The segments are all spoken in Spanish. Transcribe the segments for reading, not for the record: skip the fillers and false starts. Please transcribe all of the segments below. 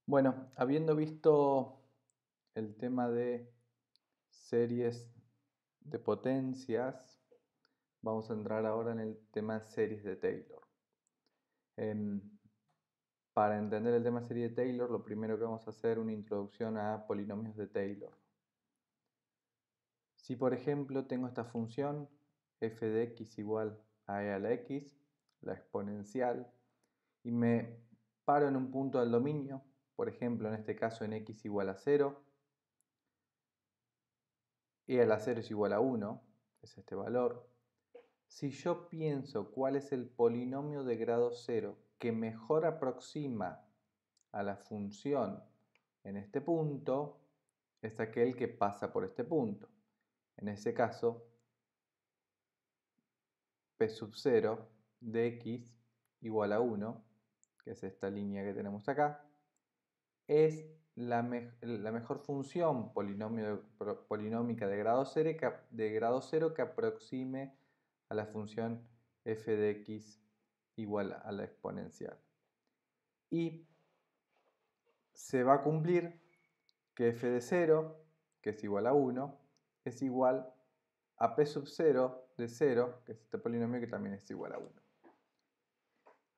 Bueno, habiendo visto el tema de series de potencias, vamos a entrar ahora en el tema series de Taylor. Em, para entender el tema serie de Taylor, lo primero que vamos a hacer es una introducción a polinomios de Taylor. Si por ejemplo tengo esta función f de x igual a e a la x, la exponencial, y me paro en un punto del dominio, por ejemplo en este caso en x igual a 0, e a la 0 es igual a 1, es este valor. Si yo pienso cuál es el polinomio de grado 0 que mejor aproxima a la función en este punto, es aquel que pasa por este punto. En ese caso, p sub 0 de x igual a 1, que es esta línea que tenemos acá, es la mejor función polinómica de grado 0 que aproxime a la función f de x igual a la exponencial. Y se va a cumplir que f de 0, que es igual a 1, es igual a p sub 0 de 0, que es este polinomio que también es igual a 1.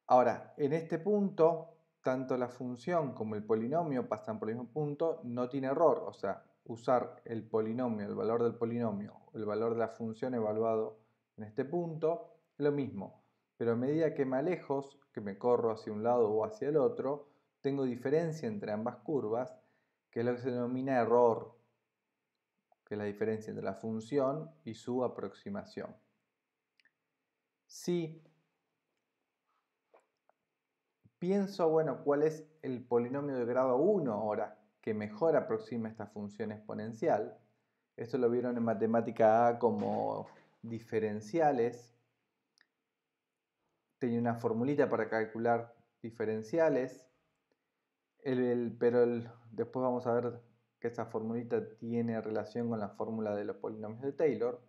Ahora, en este punto, tanto la función como el polinomio pasan por el mismo punto, no tiene error, o sea, usar el polinomio, el valor del polinomio, el valor de la función evaluado en este punto, es lo mismo. Pero a medida que me alejo, que me corro hacia un lado o hacia el otro, tengo diferencia entre ambas curvas, que es lo que se denomina error, que es la diferencia entre la función y su aproximación. Si pienso, bueno, cuál es el polinomio de grado 1 ahora que mejor aproxima esta función exponencial. Esto lo vieron en matemática A como diferenciales. Tenía una formulita para calcular diferenciales, pero después vamos a ver que esa formulita tiene relación con la fórmula de los polinomios de Taylor.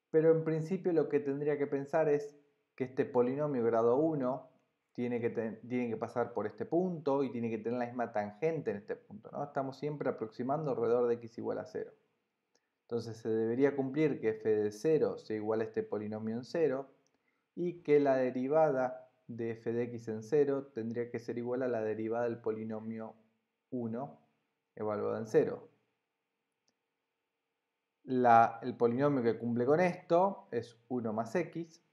Pero en principio lo que tendría que pensar es que este polinomio grado 1 tiene que pasar por este punto y tiene que tener la misma tangente en este punto, ¿no? Estamos siempre aproximando alrededor de x igual a 0. Entonces se debería cumplir que f de 0 sea igual a este polinomio en 0 y que la derivada de f de x en 0 tendría que ser igual a la derivada del polinomio 1 evaluada en 0. El polinomio que cumple con esto es 1 más x,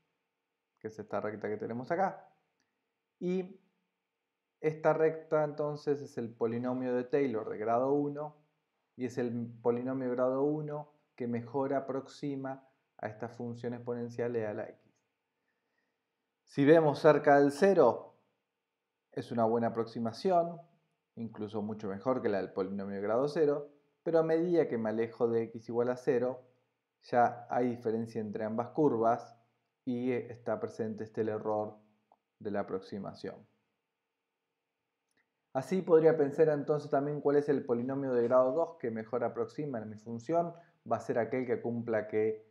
que es esta recta que tenemos acá, y esta recta entonces es el polinomio de Taylor de grado 1 y es el polinomio de grado 1 que mejor aproxima a esta función exponencial e a la x. Si vemos cerca del 0, es una buena aproximación, incluso mucho mejor que la del polinomio de grado 0, pero a medida que me alejo de x igual a 0, ya hay diferencia entre ambas curvas y está presente el error de la aproximación. Así podría pensar entonces también cuál es el polinomio de grado 2 que mejor aproxima a mi función. Va a ser aquel que cumpla que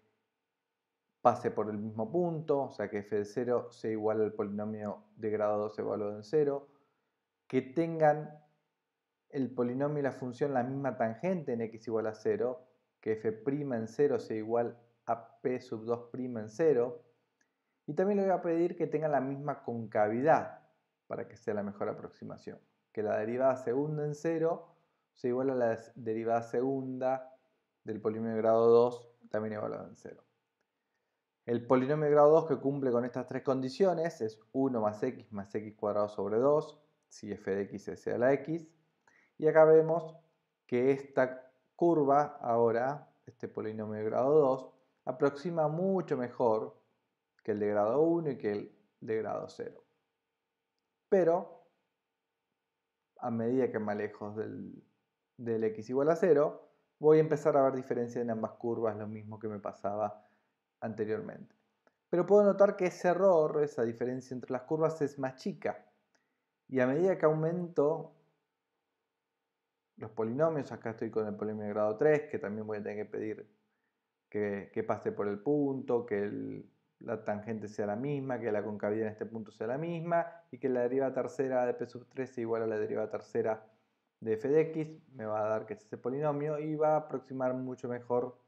pase por el mismo punto, o sea que f de 0 sea igual al polinomio de grado 2 evaluado en 0. Que tengan el polinomio y la función la misma tangente en x igual a 0, que f' en 0 sea igual a p sub 2' en 0. Y también le voy a pedir que tenga la misma concavidad para que sea la mejor aproximación. Que la derivada segunda en 0 sea igual a la derivada segunda del polinomio de grado 2 también evaluado en 0. El polinomio de grado 2 que cumple con estas tres condiciones es 1 más x cuadrado sobre 2, si f de x es a la x. Y acá vemos que esta curva ahora, este polinomio de grado 2, aproxima mucho mejor que el de grado 1 y que el de grado 0. Pero a medida que me alejo del x igual a 0, voy a empezar a ver diferencia en ambas curvas, lo mismo que me pasaba anteriormente. Pero puedo notar que ese error, esa diferencia entre las curvas es más chica. Y a medida que aumento los polinomios, acá estoy con el polinomio de grado 3, que también voy a tener que pedir que pase por el punto, que la tangente sea la misma, que la concavidad en este punto sea la misma y que la derivada tercera de p sub 3 sea igual a la derivada tercera de f de x, me va a dar que es ese polinomio y va a aproximar mucho mejor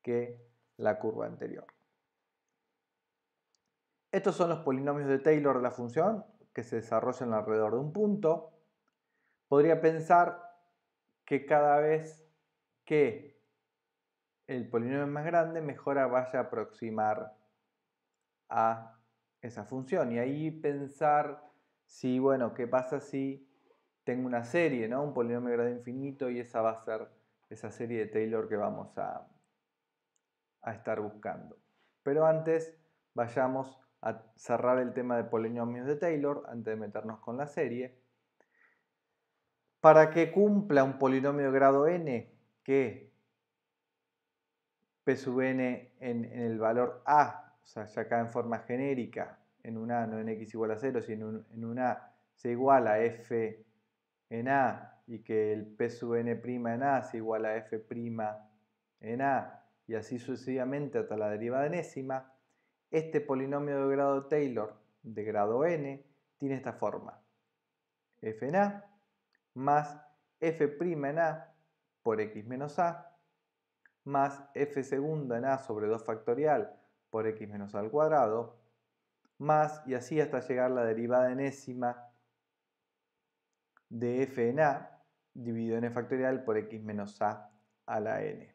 que la curva anterior. Estos son los polinomios de Taylor de la función que se desarrollan alrededor de un punto. Podría pensar que cada vez que el polinomio es más grande, mejor vaya a aproximar a esa función. Y ahí pensar si, bueno, ¿qué pasa si tengo una serie, ¿no? Un polinomio de grado infinito y esa va a ser esa serie de Taylor que vamos a estar buscando. Pero antes vayamos a cerrar el tema de polinomios de Taylor antes de meternos con la serie. Para que cumpla un polinomio de grado n que p sub n en el valor a, o sea, ya acá en forma genérica, en un a, no en x igual a 0, sino en un a sea igual a f en a y que el p sub n' en a sea igual a f' en a y así sucesivamente hasta la derivada enésima, este polinomio de grado Taylor de grado n tiene esta forma: f en a más f' en a por x menos a más f segunda en a sobre 2 factorial por x menos a al cuadrado más, y así hasta llegar a la derivada enésima de f en a dividido en e factorial por x menos a la n.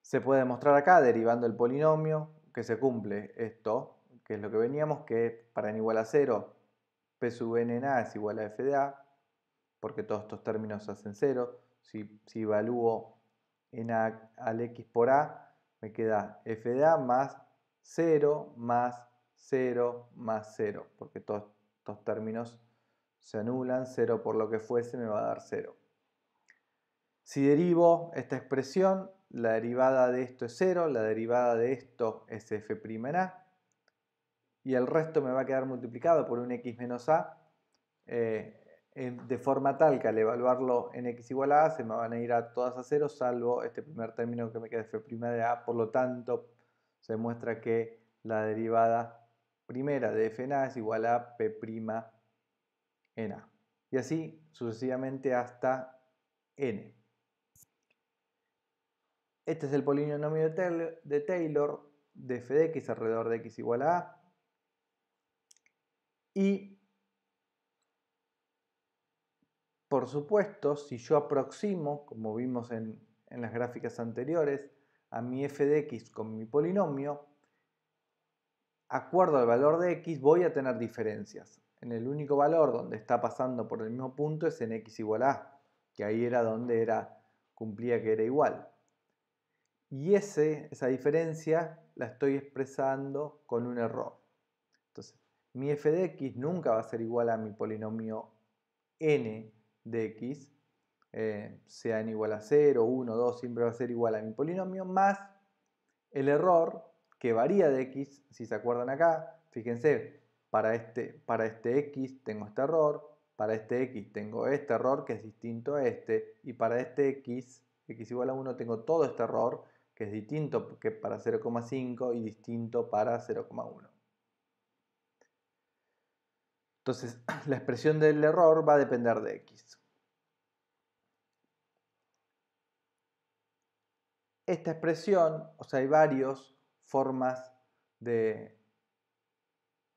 Se puede demostrar acá, derivando el polinomio, que se cumple esto, que es lo que veníamos, que para n igual a 0, p sub n en a es igual a f de a, porque todos estos términos hacen 0. Si evalúo en a al x por a, me queda f de a más 0 más 0 más 0, porque todos estos términos se anulan, 0 por lo que fuese me va a dar 0. Si derivo esta expresión, la derivada de esto es 0, la derivada de esto es f' en a, y el resto me va a quedar multiplicado por un x menos a, de forma tal que al evaluarlo en x igual a se me van a ir a todas a 0, salvo este primer término que me queda f' de a, por lo tanto se muestra que la derivada primera de f en a es igual a p' en a. Y así sucesivamente hasta n. Este es el polinomio de Taylor de f de x alrededor de x igual a a. Y por supuesto, si yo aproximo, como vimos en las gráficas anteriores, a mi f de x con mi polinomio, acuerdo al valor de x voy a tener diferencias. En el único valor donde está pasando por el mismo punto es en x igual a a, que ahí era donde cumplía que era igual. Y esa diferencia la estoy expresando con un error. Entonces, mi f de x nunca va a ser igual a mi polinomio n de x, sea n igual a 0, 1, 2, siempre va a ser igual a mi polinomio, más el error que varía de x, si se acuerdan acá, fíjense, para este x tengo este error, para este x tengo este error que es distinto a este, y para este x igual a 1, tengo todo este error que es distinto que para 0,5 y distinto para 0,1. Entonces, la expresión del error va a depender de x. Esta expresión, o sea, hay varias formas de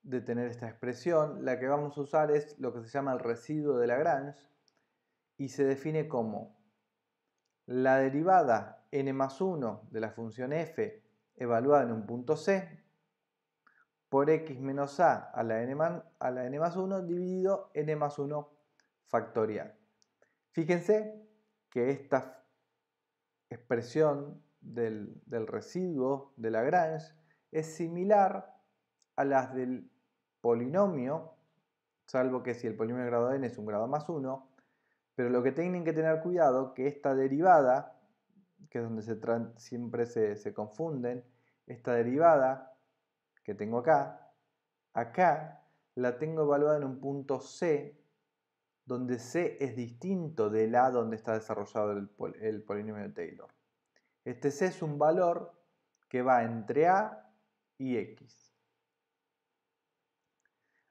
tener esta expresión. La que vamos a usar es lo que se llama el residuo de Lagrange y se define como la derivada n más 1 de la función f evaluada en un punto c por x menos a la n más 1 dividido n más 1 factorial. Fíjense que esta expresión del residuo de Lagrange es similar a las del polinomio, salvo que si el polinomio de grado n es un grado más 1, pero lo que tienen que tener cuidado que esta derivada, que es donde siempre se confunden, esta derivada que tengo acá la tengo evaluada en un punto C, donde C es distinto del A donde está desarrollado el polinomio de Taylor. Este C es un valor que va entre A y X.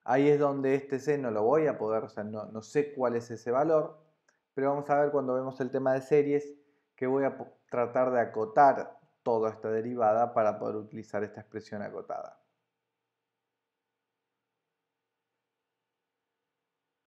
Ahí es donde este C no lo voy a poder, o sea, no sé cuál es ese valor, pero vamos a ver cuando vemos el tema de series que voy a tratar de acotar toda esta derivada para poder utilizar esta expresión acotada.